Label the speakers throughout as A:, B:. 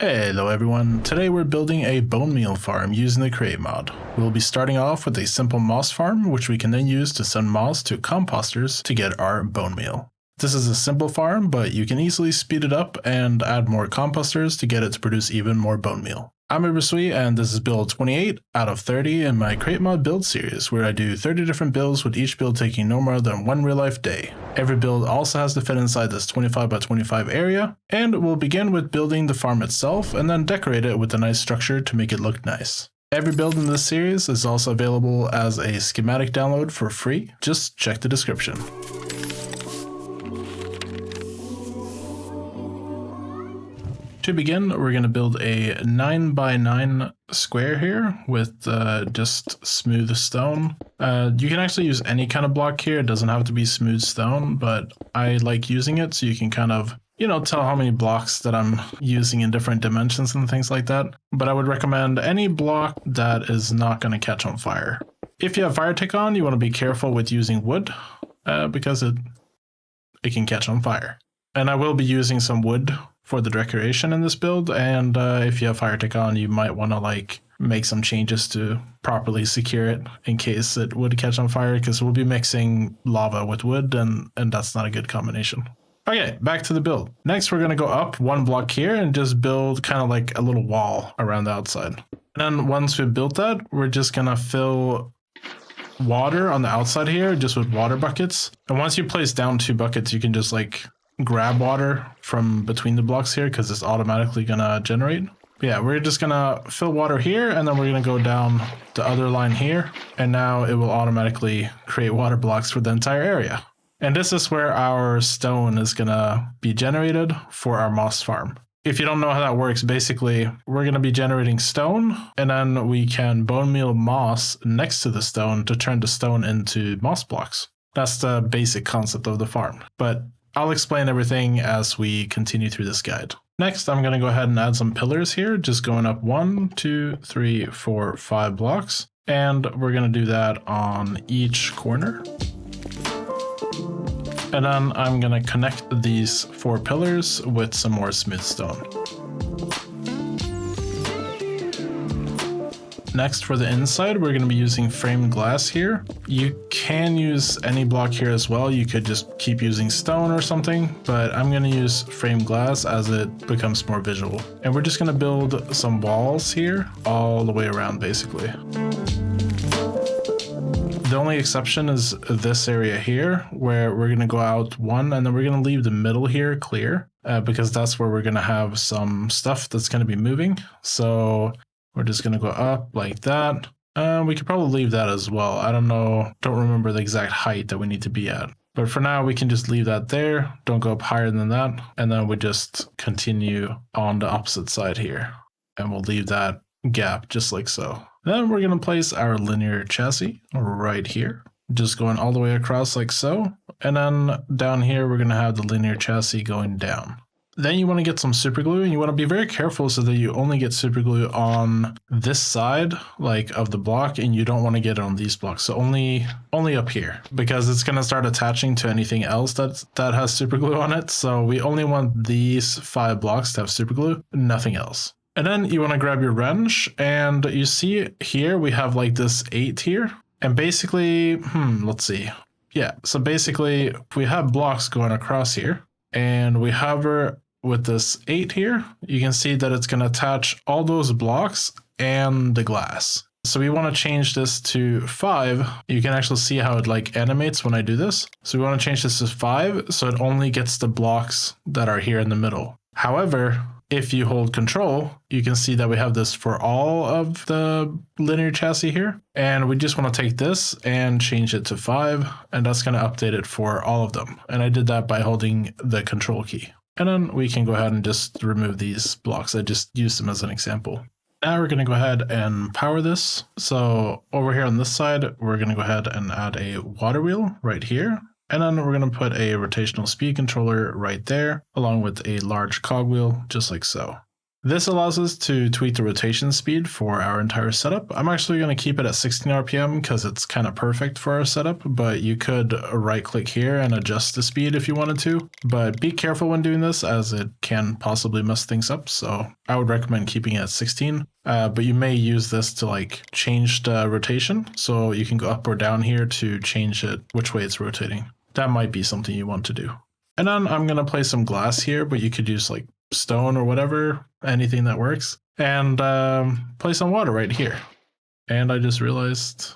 A: Hello everyone, today we're building a bone meal farm using the create mod. We'll be starting off with a simple moss farm, which we can then use to send moss to composters to get our bone meal. This is a simple farm, but you can easily speed it up and add more composters to get it to produce even more bone meal. I'm Uberswe, and this is build 28 out of 30 in my create mod build series, where I do 30 different builds with each build taking no more than one real life day. Every build also has to fit inside this 25 by 25 area, and we'll begin with building the farm itself and then decorate it with a nice structure to make it look nice. Every build in this series is also available as a schematic download for free, just check the description. To begin, we're going to build a 9 by 9 square here with just smooth stone. You can actually use any kind of block here. It doesn't have to be smooth stone, but I like using it so you can kind of, tell how many blocks that I'm using in different dimensions and things like that. But I would recommend any block that is not going to catch on fire. If you have fire tick on, you want to be careful with using wood because it can catch on fire. And I will be using some wood for the decoration in this build, and if you have fire tick on, you might want to make some changes to properly secure it in case it would catch on fire, because we'll be mixing lava with wood, and that's not a good combination. Okay, back to the build. Next, we're going to go up one block here and just build kind of like a little wall around the outside. And then once we've built that, we're just going to fill water on the outside here just with water buckets. And once you place down 2 buckets, you can just grab water from between the blocks here because it's automatically gonna generate. Yeah, we're just gonna fill water here, and then we're gonna go down the other line here, and now it will automatically create water blocks for the entire area. And this is where our stone is gonna be generated for our moss farm. If you don't know how that works, basically we're gonna be generating stone, and then we can bone meal moss next to the stone to turn the stone into moss blocks. That's the basic concept of the farm, but I'll explain everything as we continue through this guide. Next, I'm going to go ahead and add some pillars here, just going up 1, 2, 3, 4, 5 blocks. And we're going to do that on each corner. And then I'm going to connect these 4 pillars with some more smooth stone. Next, for the inside, we're going to be using framed glass here. You can use any block here as well. You could just keep using stone or something, but I'm going to use framed glass as it becomes more visual. And we're just going to build some walls here all the way around, basically. The only exception is this area here, where we're going to go out 1, and then we're going to leave the middle here clear, because that's where we're going to have some stuff that's going to be moving. So we're just going to go up like that. We could probably leave that as well. I don't remember the exact height that we need to be at. But for now, we can just leave that there. Don't go up higher than that. And then we just continue on the opposite side here. And we'll leave that gap just like so. Then we're going to place our linear chassis right here. Just going all the way across like so. And then down here, we're going to have the linear chassis going down. Then you want to get some super glue, and you want to be very careful so that you only get super glue on this side of the block, and you don't want to get it on these blocks. So only up here, because it's going to start attaching to anything else that has super glue on it. So we only want these 5 blocks to have super glue, nothing else. And then you want to grab your wrench, and you see here we have this 8 here. And basically, let's see. Yeah, so basically we have blocks going across here, and we hover with this 8 here. You can see that it's going to attach all those blocks and the glass. So we want to change this to 5. You can actually see how it animates when I do this. So we want to change this to 5 so it only gets the blocks that are here in the middle. However, if you hold control, you can see that we have this for all of the linear chassis here. And we just want to take this and change it to 5, and that's going to update it for all of them. And I did that by holding the control key. And then we can go ahead and just remove these blocks. I just used them as an example. Now we're going to go ahead and power this. So over here on this side, we're going to go ahead and add a water wheel right here. And then we're going to put a rotational speed controller right there, along with a large cogwheel, just like so. This allows us to tweak the rotation speed for our entire setup. I'm actually going to keep it at 16 RPM because it's kind of perfect for our setup, but you could right click here and adjust the speed if you wanted to. But be careful when doing this as it can possibly mess things up. So I would recommend keeping it at 16. But you may use this to like change the rotation. So you can go up or down here to change it which way it's rotating. That might be something you want to do. And then I'm going to place some glass here, but you could use like stone or whatever, anything that works, and place some water right here. And I just realized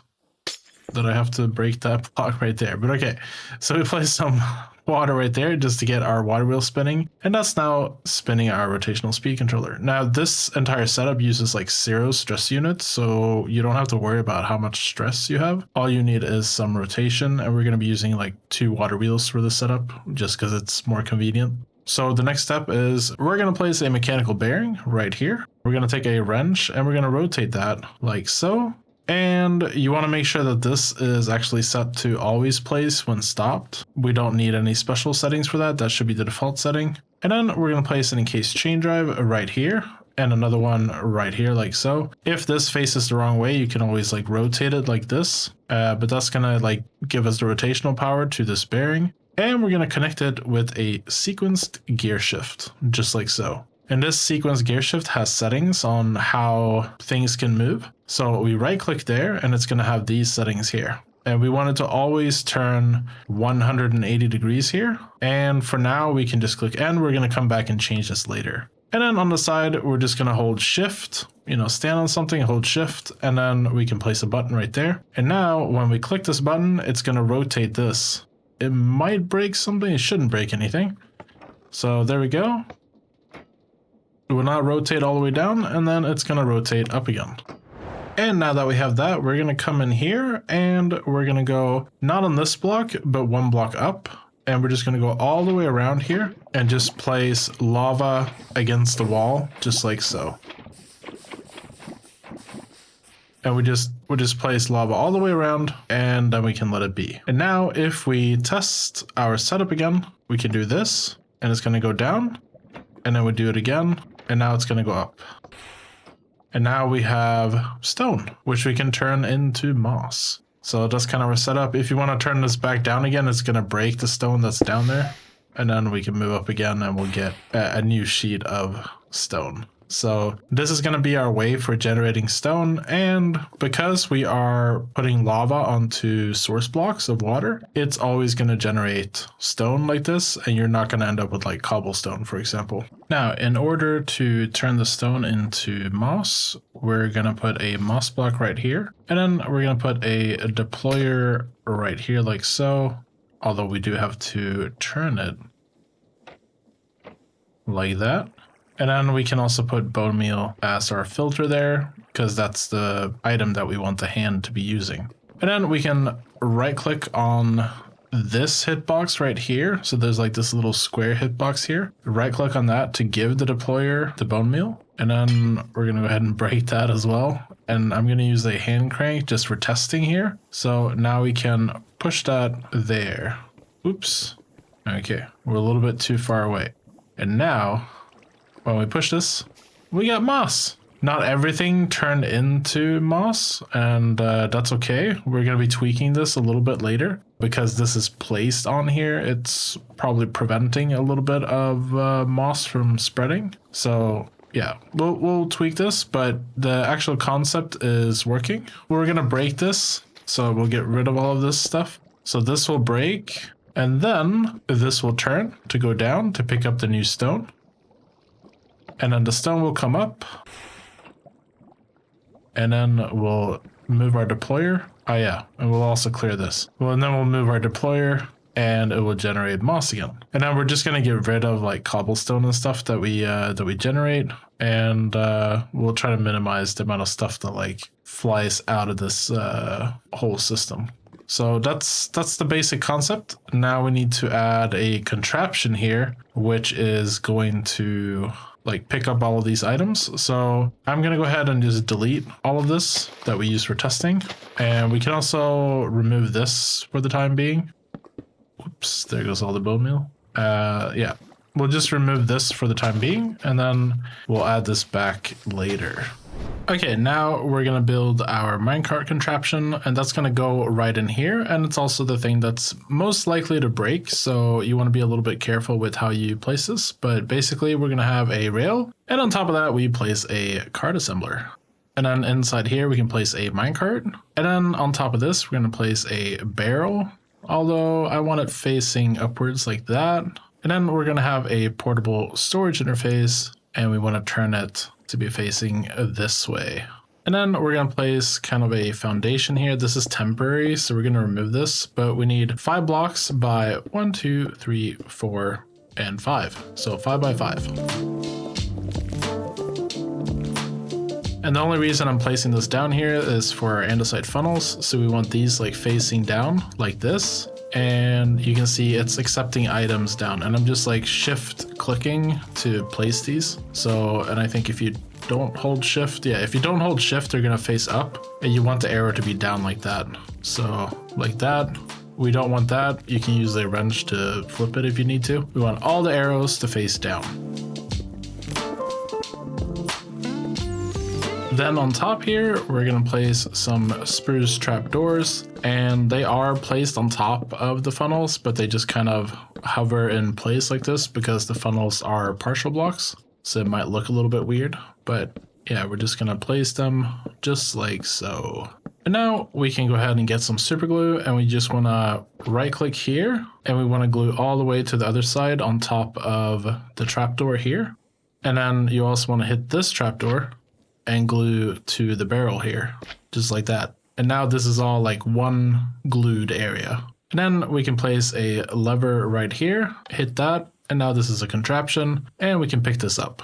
A: that I have to break that block right there, but okay. So we place some water right there just to get our water wheel spinning, and that's now spinning our rotational speed controller. Now this entire setup uses like 0 stress units, so you don't have to worry about how much stress you have. All you need is some rotation, and we're going to be using like 2 water wheels for this setup just because it's more convenient. So the next step is we're going to place a mechanical bearing right here. We're going to take a wrench and we're going to rotate that like so. And you want to make sure that this is actually set to always place when stopped. We don't need any special settings for that. That should be the default setting. And then we're going to place an encased chain drive right here and another one right here like so. If this faces the wrong way, you can always like rotate it like this. But that's going to like give us the rotational power to this bearing. And we're going to connect it with a sequenced gear shift, just like so. And this sequenced gear shift has settings on how things can move. So we right click there and it's going to have these settings here. And we want it to always turn 180 degrees here. And for now, we can just click end. We're going to come back and change this later. And then on the side, we're just going to hold shift, stand on something, hold shift, and then we can place a button right there. And now when we click this button, it's going to rotate this. It might break something. It shouldn't break anything. So there we go. It will not rotate all the way down, and then it's going to rotate up again. And now that we have that, we're going to come in here and we're going to go not on this block, but one block up. And we're just going to go all the way around here and just place lava against the wall, just like so. And we'll just place lava all the way around, and then we can let it be. And now if we test our setup again, we can do this, and it's going to go down, and then we do it again, and now it's going to go up. And now we have stone, which we can turn into moss. So that's kind of our setup. If you want to turn this back down again, it's going to break the stone that's down there. And then we can move up again and we'll get a new sheet of stone. So this is going to be our way for generating stone. And because we are putting lava onto source blocks of water, it's always going to generate stone like this. And you're not going to end up with like cobblestone, for example. Now, in order to turn the stone into moss, we're going to put a moss block right here. And then we're going to put a deployer right here like so. Although we do have to turn it like that. And then we can also put Bonemeal as our filter there, because that's the item that we want the hand to be using. And then we can right click on this hitbox right here. So there's like this little square hitbox here. Right click on that to give the deployer the Bonemeal. And then we're going to go ahead and break that as well. And I'm going to use a hand crank just for testing here. So now we can push that there. Oops. Okay, we're a little bit too far away. And now when we push this, we got moss. Not everything turned into moss, and that's okay. We're going to be tweaking this a little bit later because this is placed on here. It's probably preventing a little bit of moss from spreading. So yeah, we'll tweak this, but the actual concept is working. We're going to break this, so we'll get rid of all of this stuff. So this will break, and then this will turn to go down to pick up the new stone. And then the stone will come up. And then we'll move our deployer. Oh yeah, and we'll also clear this. Well, and then we'll move our deployer and it will generate moss again. And now we're just gonna get rid of like cobblestone and stuff that we generate. And we'll try to minimize the amount of stuff that like flies out of this whole system. So that's the basic concept. Now we need to add a contraption here, which is going to like pick up all of these items. So I'm going to go ahead and just delete all of this that we use for testing. And we can also remove this for the time being. Oops, there goes all the bone meal. Yeah. we'll just remove this for the time being, and then we'll add this back later. Okay, now we're gonna build our minecart contraption, and that's gonna go right in here, and it's also the thing that's most likely to break, so you want to be a little bit careful with how you place this. But basically we're gonna have a rail, and on top of that we place a cart assembler. And then inside here we can place a minecart, and then on top of this we're gonna place a barrel, although I want it facing upwards like that. And then we're gonna have a portable storage interface, and we want to turn it to be facing this way. And then we're going to place kind of a foundation here. This is temporary, so we're going to remove this, but we need 5 blocks by 1, 2, 3, 4, and 5. So 5 by 5. And the only reason I'm placing this down here is for our andesite funnels. So we want these like facing down like this. And you can see it's accepting items down, and I'm just like shift clicking to place these. So, and I think if you don't hold shift, if you don't hold shift, they're gonna face up, and you want the arrow to be down like that. So like that. We don't want that. You can use a wrench to flip it if you need to. We want all the arrows to face down. Then on top here, we're gonna place some spruce trapdoors, and they are placed on top of the funnels, but they just kind of hover in place like this because the funnels are partial blocks. So it might look a little bit weird, but yeah, we're just gonna place them just like so. And now we can go ahead and get some super glue, and we just wanna right click here, and we wanna glue all the way to the other side on top of the trapdoor here. And then you also wanna hit this trapdoor and glue to the barrel here, just like that. And now this is all like one glued area. And then we can place a lever right here, hit that, and now this is a contraption, and we can pick this up.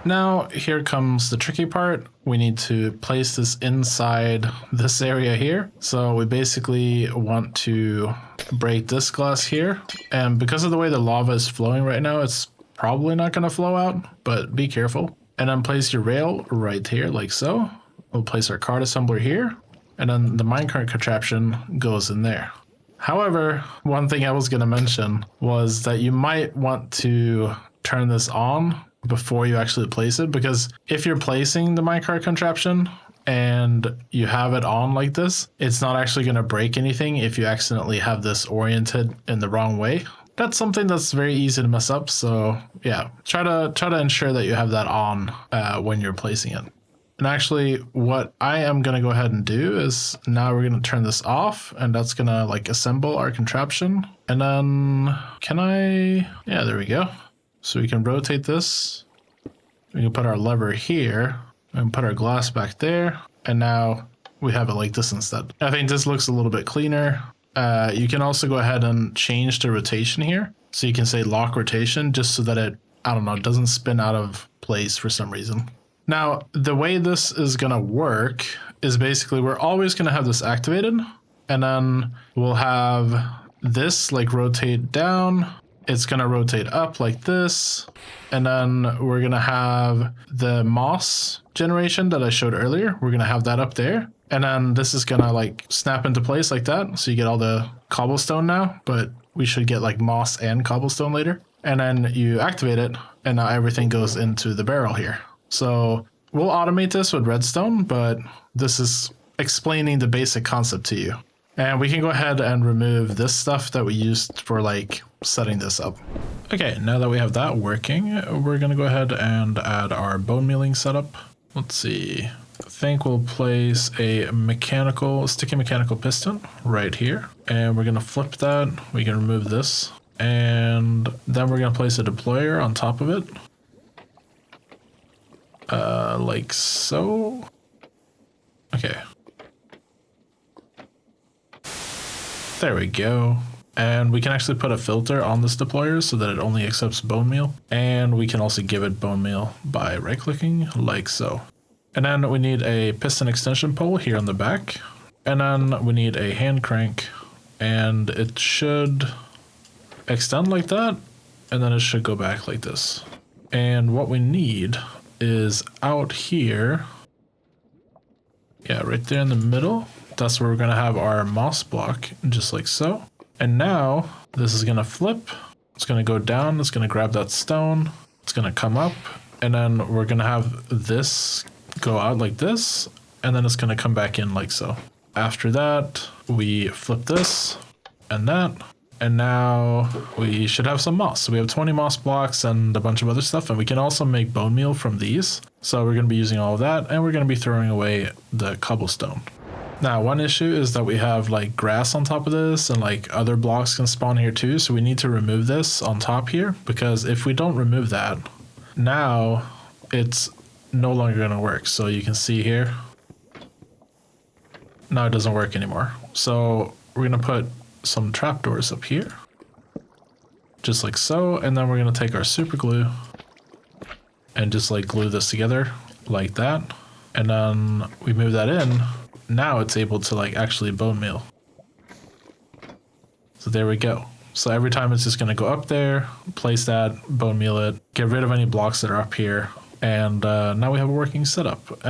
A: Now here comes the tricky part. We need to place this inside this area here. So we basically want to break this glass here, and because of the way the lava is flowing right now, it's probably not going to flow out, but be careful. And then place your rail right here like so. We'll place our cart assembler here, and then the minecart contraption goes in there. However, one thing I was going to mention was that you might want to turn this on before you actually place it, because if you're placing the minecart contraption and you have it on like this, it's not actually going to break anything if you accidentally have this oriented in the wrong way. That's something that's very easy to mess up. So yeah, try to ensure that you have that on when you're placing it. And actually what I am going to go ahead and do is now we're going to turn this off, and that's going to like assemble our contraption. And then yeah, there we go. So we can rotate this. We can put our lever here and put our glass back there. And now we have it like this instead. I think this looks a little bit cleaner. You can also go ahead and change the rotation here. So you can say lock rotation just so that it, I don't know, doesn't spin out of place for some reason. Now, the way this is going to work is basically we're always going to have this activated, and then we'll have this like rotate down. It's going to rotate up like this. And then we're going to have the moss generation that I showed earlier. We're going to have that up there. And then this is going to like snap into place like that. So you get all the cobblestone now, but we should get like moss and cobblestone later. And then you activate it, and now everything goes into the barrel here. So we'll automate this with redstone, but this is explaining the basic concept to you. And we can go ahead and remove this stuff that we used for like setting this up. Okay, now that we have that working, we're going to go ahead and add our bone mealing setup. Let's see. I think we'll place a sticky mechanical piston right here, and we're going to flip that. We can remove this, and then we're going to place a deployer on top of it. Like so. Okay. There we go. And we can actually put a filter on this deployer so that it only accepts bone meal. And we can also give it bone meal by right clicking like so. And then we need a piston extension pole here on the back. And then we need a hand crank, and it should extend like that. And then it should go back like this. And what we need is out here. Yeah, right there in the middle. That's where we're going to have our moss block, just like so. And now this is going to flip, It's going to go down. It's going to grab that stone. It's going to come up. And then we're going to have this go out like this. And then it's going to come back in like so. After that, we flip this and that. And now we should have some moss. So we have 20 moss blocks and a bunch of other stuff. And we can also make bone meal from these. So we're going to be using all of that. And we're going to be throwing away the cobblestone. Now, one issue is that we have like grass on top of this and like other blocks can spawn here too. So we need to remove this on top here, because if we don't remove that, now it's no longer going to work. So you can see here, now it doesn't work anymore. So we're going to put some trapdoors up here, just like so. And then we're going to take our super glue and just like glue this together like that. And then we move that in. Now it's able to like actually bone meal. So there we go. So every time it's just going to go up there, place that, bone meal it, get rid of any blocks that are up here. And now we have a working setup.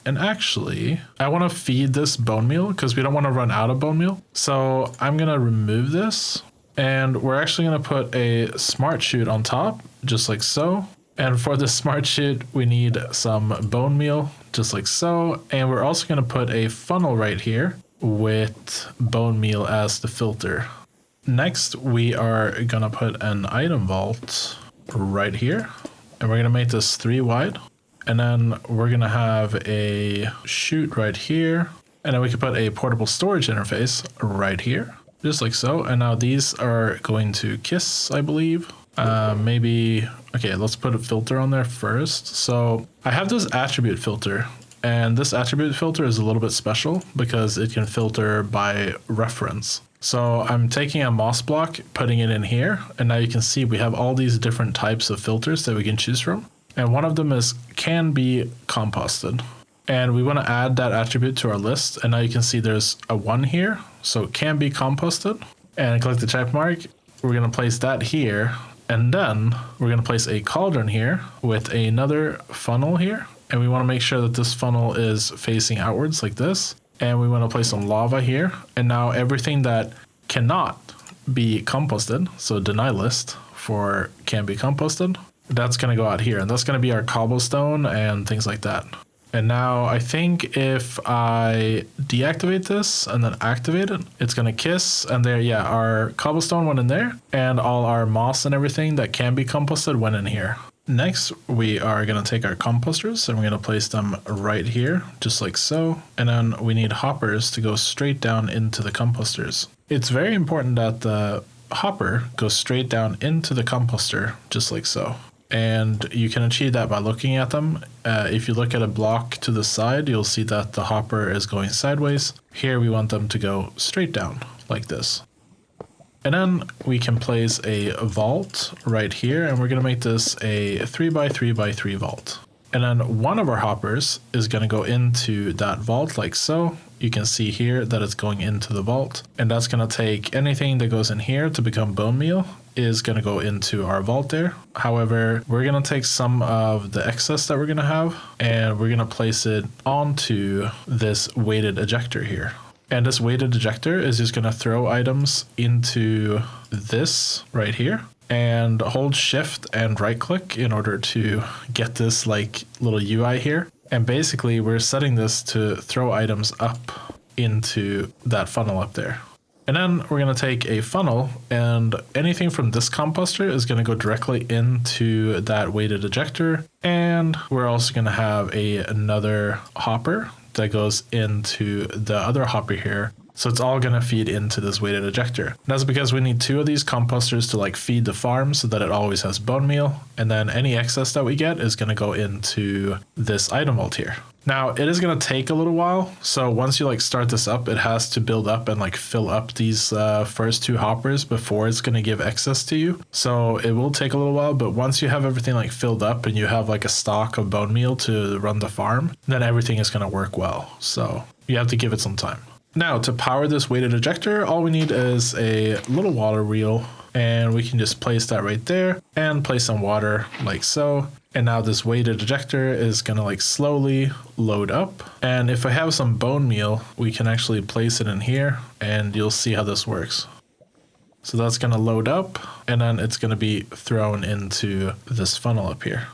A: And actually, I want to feed this bone meal because we don't want to run out of bone meal. So I'm going to remove this, and we're actually going to put a smart chute on top, just like so. And for the smart chute, we need some bone meal, just like so. And we're also going to put a funnel right here with bone meal as the filter. Next, we are going to put an item vault right here. And we're going to make this 3 wide. And then we're going to have a chute right here. And then we can put a portable storage interface right here, just like so. And now these are going to kiss, I believe. Maybe, okay, let's put a filter on there first. So I have this attribute filter, and this attribute filter is a little bit special because it can filter by reference. So I'm taking a moss block, putting it in here, and now you can see we have all these different types of filters that we can choose from. And one of them is can be composted. And we want to add that attribute to our list. And now you can see there's a 1 here. So can be composted. And click the check mark. We're going to place that here. And then we're going to place a cauldron here with another funnel here. And we want to make sure that this funnel is facing outwards like this. And we want to place some lava here. And now everything that cannot be composted, so deny list for can be composted, that's going to go out here. And that's going to be our cobblestone and things like that. And now I think if I deactivate this and then activate it, it's going to kiss. And there, yeah, our cobblestone went in there. And all our moss and everything that can be composted went in here. Next, we are going to take our composters and we're going to place them right here, just like so. And then we need hoppers to go straight down into the composters. It's very important that the hopper goes straight down into the composter, just like so. And you can achieve that by looking at them. If you look at a block to the side, you'll see that the hopper is going sideways. Here we want them to go straight down like this. And then we can place a vault right here, and we're going to make this a 3x3x3 vault. And then one of our hoppers is going to go into that vault like so. You can see here that it's going into the vault, and that's going to take anything that goes in here to become bone meal is going to go into our vault there. However, we're going to take some of the excess that we're going to have, and we're going to place it onto this weighted ejector here. And this weighted ejector is just going to throw items into this right here, and hold shift and right click in order to get this like little UI here. And basically we're setting this to throw items up into that funnel up there. And then we're going to take a funnel, and anything from this composter is going to go directly into that weighted ejector. And we're also going to have another hopper that goes into the other hopper here. So it's all going to feed into this weighted ejector. And that's because we need 2 of these composters to like feed the farm so that it always has bone meal. And then any excess that we get is going to go into this item vault here. Now it is going to take a little while. So once you like start this up, it has to build up and like fill up these first 2 hoppers before it's going to give excess to you. So it will take a little while, but once you have everything like filled up and you have like a stock of bone meal to run the farm, then everything is going to work well. So you have to give it some time. Now to power this weighted ejector, all we need is a little water wheel, and we can just place that right there and place some water like so. And now this weighted ejector is going to like slowly load up. And if I have some bone meal, we can actually place it in here and you'll see how this works. So that's going to load up, and then it's going to be thrown into this funnel up here.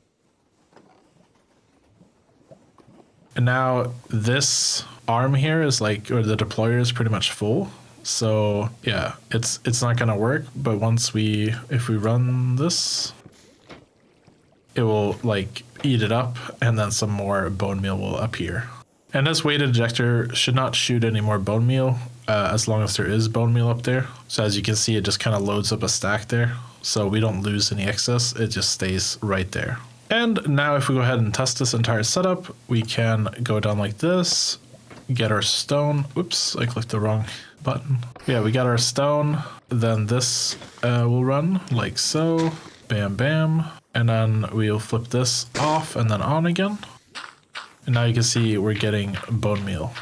A: And now this arm here is like, or the deployer is pretty much full. So yeah, it's not going to work. But if we run this, it will like eat it up, and then some more bone meal will appear. And this weighted ejector should not shoot any more bone meal as long as there is bone meal up there. So as you can see, it just kind of loads up a stack there. So we don't lose any excess. It just stays right there. And now if we go ahead and test this entire setup, we can go down like this, get our stone. Oops, I clicked the wrong button. Yeah, we got our stone. Then this will run like so. Bam, bam. And then we'll flip this off and then on again. And now you can see we're getting bone meal.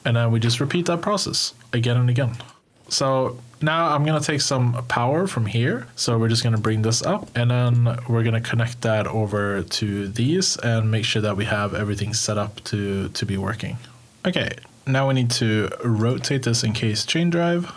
A: And then we just repeat that process again and again. So now I'm going to take some power from here. So we're just going to bring this up, and then we're going to connect that over to these and make sure that we have everything set up to be working. Okay, now we need to rotate this encased chain drive,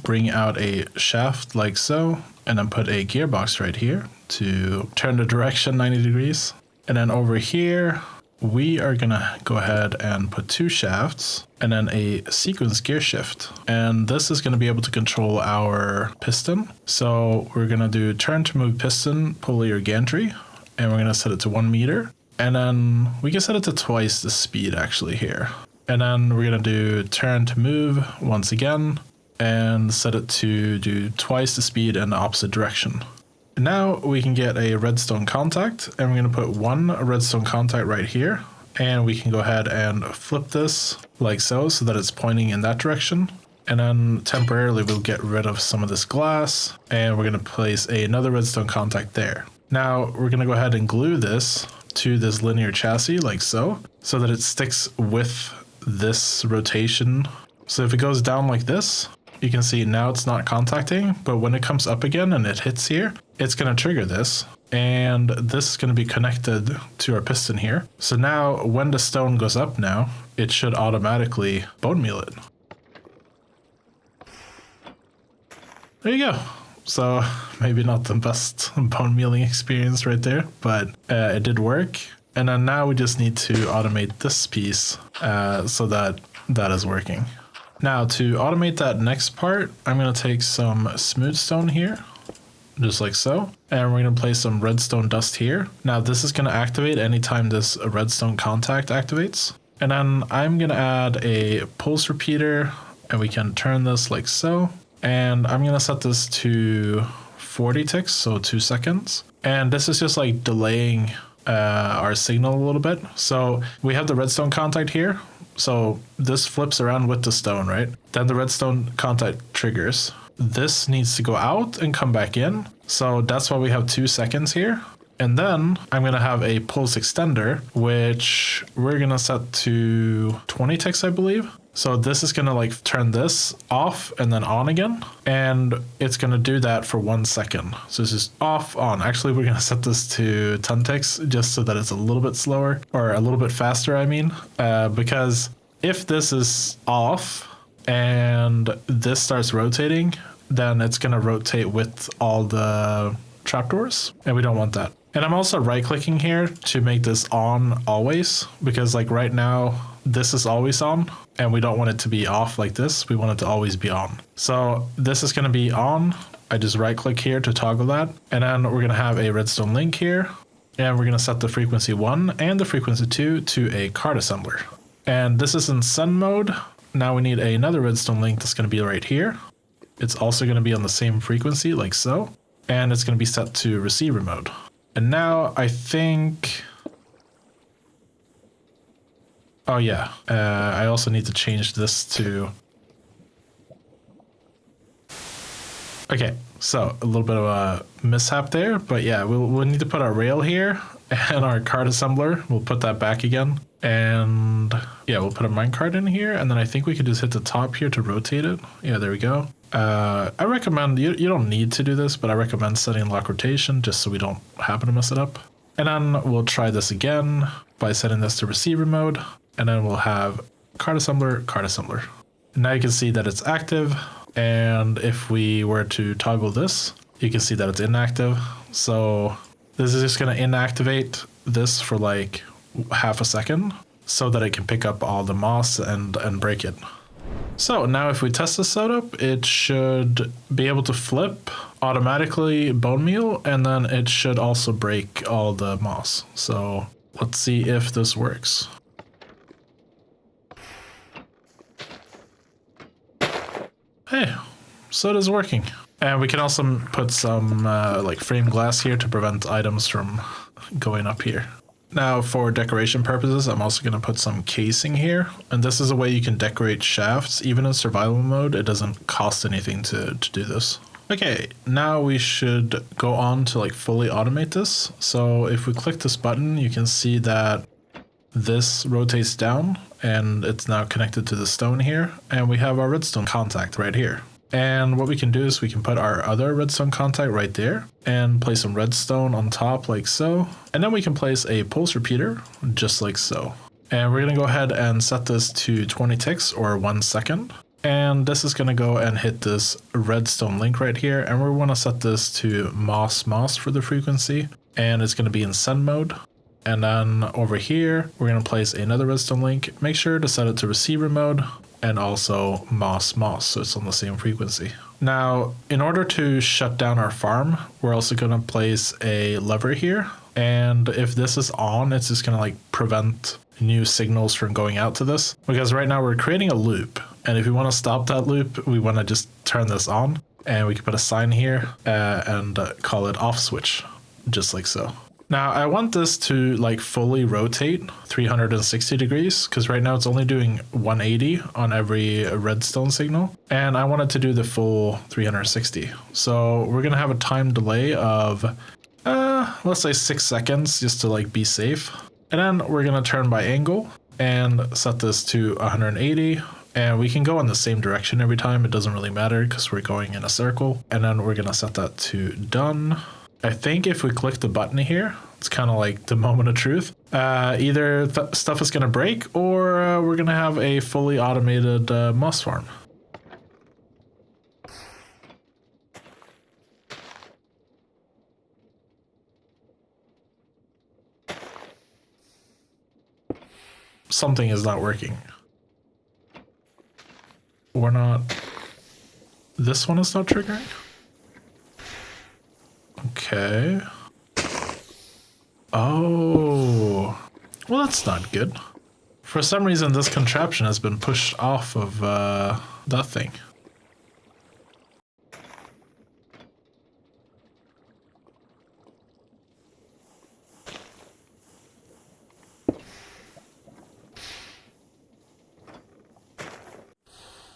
A: bring out a shaft like so, and then put a gearbox right here to turn the direction 90 degrees. And then over here, we are gonna go ahead and put 2 shafts and then a sequence gear shift. And this is gonna be able to control our piston. So we're gonna do turn to move piston, pulley or gantry, and we're gonna set it to 1 meter. And then we can set it to twice the speed actually here. And then we're gonna do turn to move once again and set it to do twice the speed in the opposite direction. Now we can get a redstone contact, and we're going to put 1 redstone contact right here, and we can go ahead and flip this like so that it's pointing in that direction. And then temporarily we'll get rid of some of this glass, and we're going to place another redstone contact there. Now we're going to go ahead and glue this to this linear chassis like so that it sticks with this rotation. So if it goes down like this, you can see now it's not contacting, but when it comes up again and it hits here, it's going to trigger this, and this is going to be connected to our piston here. So now when the stone goes up now, it should automatically bone meal it. There you go. So maybe not the best bone mealing experience right there, but it did work. And then now we just need to automate this piece so that is working. Now to automate that next part, I'm going to take some smooth stone here, just like so. And we're going to place some redstone dust here. Now this is going to activate anytime this redstone contact activates. And then I'm going to add a pulse repeater, and we can turn this like so. And I'm going to set this to 40 ticks, so 2 seconds. And this is just like delaying our signal a little bit. So we have the redstone contact here. So this flips around with the stone, right? Then the redstone contact triggers. This needs to go out and come back in. So that's why we have 2 seconds here. And then I'm going to have a pulse extender, which we're going to set to 20 ticks, I believe. So this is going to like turn this off and then on again. And it's going to do that for 1 second. So it's just off, on. Actually, we're going to set this to 10 ticks just so that it's a little bit slower, or a little bit faster, I mean. Because if this is off and this starts rotating, then it's going to rotate with all the trapdoors, and we don't want that. And I'm also right clicking here to make this on always, because like right now this is always on and we don't want it to be off like this. We want it to always be on. So this is going to be on. I just right click here to toggle that. And then we're going to have a redstone link here, and we're going to set the frequency 1 and the frequency 2 to a card assembler. And this is in send mode. Now we need another redstone link that's going to be right here. It's also going to be on the same frequency like so. And it's going to be set to receiver mode. And now I think, oh yeah, I also need to change this to, okay, so a little bit of a mishap there, but yeah, we'll need to put our rail here and our card assembler. We'll put that back again. And yeah, we'll put a minecart in here, and then I think we could just hit the top here to rotate it. Yeah, there we go. I recommend, you don't need to do this, but I recommend setting lock rotation just so we don't happen to mess it up. And then we'll try this again by setting this to receiver mode, and then we'll have card assembler, card assembler. And now you can see that it's active. And if we were to toggle this, you can see that it's inactive. So this is just going to inactivate this for like half a second so that it can pick up all the moss and break it. So now if we test this setup, it should be able to flip automatically bone meal, and then it should also break all the moss. So let's see if this works. Hey, so it is working. And we can also put some like frame glass here to prevent items from going up here. Now for decoration purposes, I'm also going to put some casing here. And this is a way you can decorate shafts. Even in survival mode, it doesn't cost anything to do this. Okay, now we should go on to like fully automate this. So if we click this button, you can see that this rotates down and it's now connected to the stone here. And we have our redstone contact right here. And what we can do is we can put our other redstone contact right there and place some redstone on top like so. And then we can place a pulse repeater just like so. And we're going to go ahead and set this to 20 ticks or 1 second. And this is going to go and hit this redstone link right here. And we want to set this to moss for the frequency. And it's going to be in send mode. And then over here, we're going to place another redstone link. Make sure to set it to receiver mode. And also moss, so it's on the same frequency. Now, in order to shut down our farm, we're also going to place a lever here. And if this is on, it's just going to like prevent new signals from going out to this. Because right now we're creating a loop. And if we want to stop that loop, we want to just turn this on. And we can put a sign here and call it off switch, just like so. Now I want this to like fully rotate 360 degrees because right now it's only doing 180 on every redstone signal. And I want it to do the full 360. So we're going to have a time delay of, let's say 6 seconds just to like be safe. And then we're going to turn by angle and set this to 180. And we can go in the same direction every time. It doesn't really matter because we're going in a circle. And then we're going to set that to done. I think if we click the button here, it's kind of like the moment of truth. Either stuff is going to break or we're going to have a fully automated moss farm. Something is not working. We're not... This one is not triggering? Okay. Oh. Well, that's not good. For some reason, this contraption has been pushed off of that thing.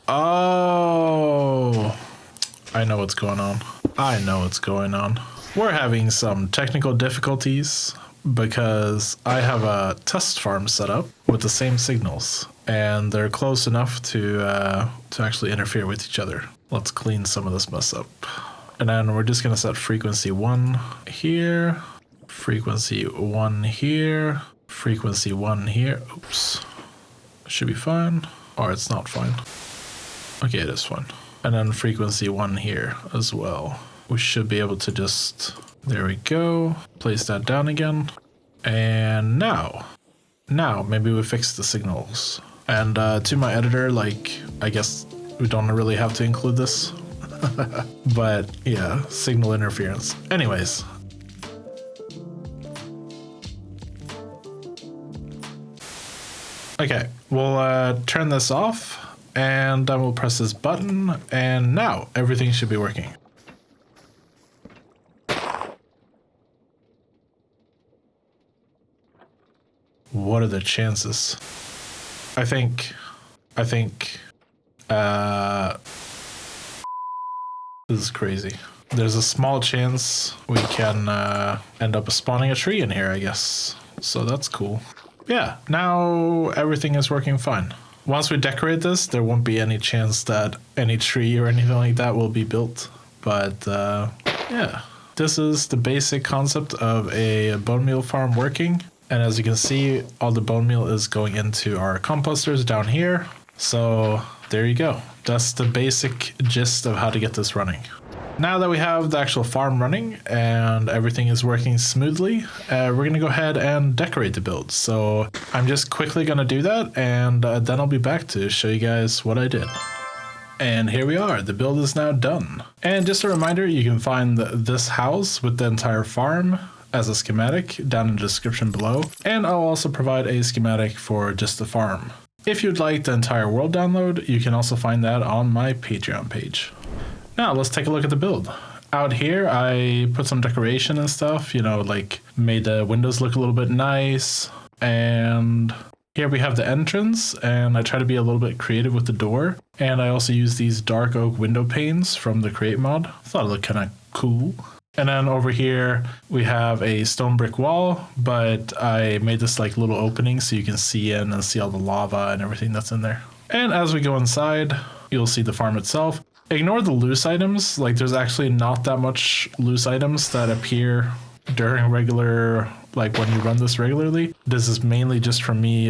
A: Oh. I know what's going on. I know what's going on. We're having some technical difficulties because I have a test farm set up with the same signals and they're close enough to actually interfere with each other. Let's clean some of this mess up. And then we're just going to set frequency 1 here, frequency 1 here, frequency 1 here. Oops. Should be fine. Or it's not fine. Okay, it is fine. And then frequency 1 here as well. We should be able to just, there we go, place that down again. And now maybe we fix the signals. And to my editor, like, I guess we don't really have to include this. But yeah, signal interference. Anyways. Okay, we'll turn this off and then we'll press this button and now everything should be working. What are the chances? I think, this is crazy. There's a small chance we can end up spawning a tree in here, I guess. So that's cool. Yeah, now everything is working fine. Once we decorate this, there won't be any chance that any tree or anything like that will be built. But yeah, this is the basic concept of a bone meal farm working. And as you can see, all the bone meal is going into our composters down here. So there you go. That's the basic gist of how to get this running. Now that we have the actual farm running and everything is working smoothly, we're going to go ahead and decorate the build. So I'm just quickly going to do that, and then I'll be back to show you guys what I did. And here we are, the build is now done. And just a reminder, you can find this house with the entire farm as a schematic down in the description below. And I'll also provide a schematic for just the farm. If you'd like the entire world download, you can also find that on my Patreon page. Now let's take a look at the build. Out here, I put some decoration and stuff, you know, like made the windows look a little bit nice. And here we have the entrance, and I try to be a little bit creative with the door. And I also use these dark oak window panes from the createmod. Thought it looked kind of cool. And then over here, we have a stone brick wall, but I made this like little opening so you can see in and see all the lava and everything that's in there. And as we go inside, you'll see the farm itself. Ignore the loose items. Like, there's actually not that much loose items that appear during regular, like when you run this regularly. This is mainly just for me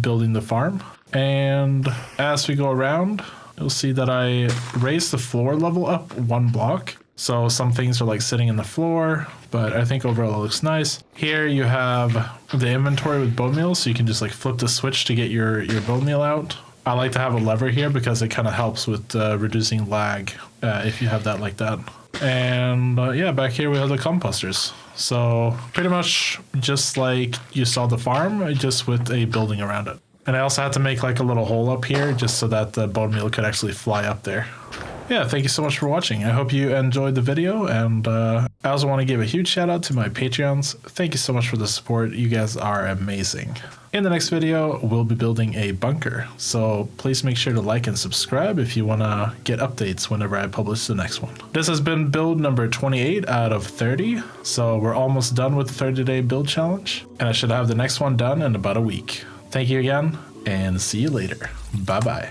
A: building the farm. And as we go around, you'll see that I raised the floor level up 1 block. So some things are like sitting in the floor, but I think overall it looks nice. Here you have the inventory with Bonemeal, so you can just like flip the switch to get your Bonemeal out. I like to have a lever here because it kind of helps with reducing lag if you have that like that. And yeah, back here we have the composters. So pretty much just like you saw the farm, just with a building around it. And I also had to make like a little hole up here just so that the Bonemeal could actually fly up there. Yeah, thank you so much for watching. I hope you enjoyed the video, and I also want to give a huge shout out to my Patreons. Thank you so much for the support. You guys are amazing. In the next video, we'll be building a bunker, so please make sure to like and subscribe if you want to get updates whenever I publish the next one. This has been build number 28 out of 30, so we're almost done with the 30-day build challenge, and I should have the next one done in about a week. Thank you again, and see you later. Bye-bye.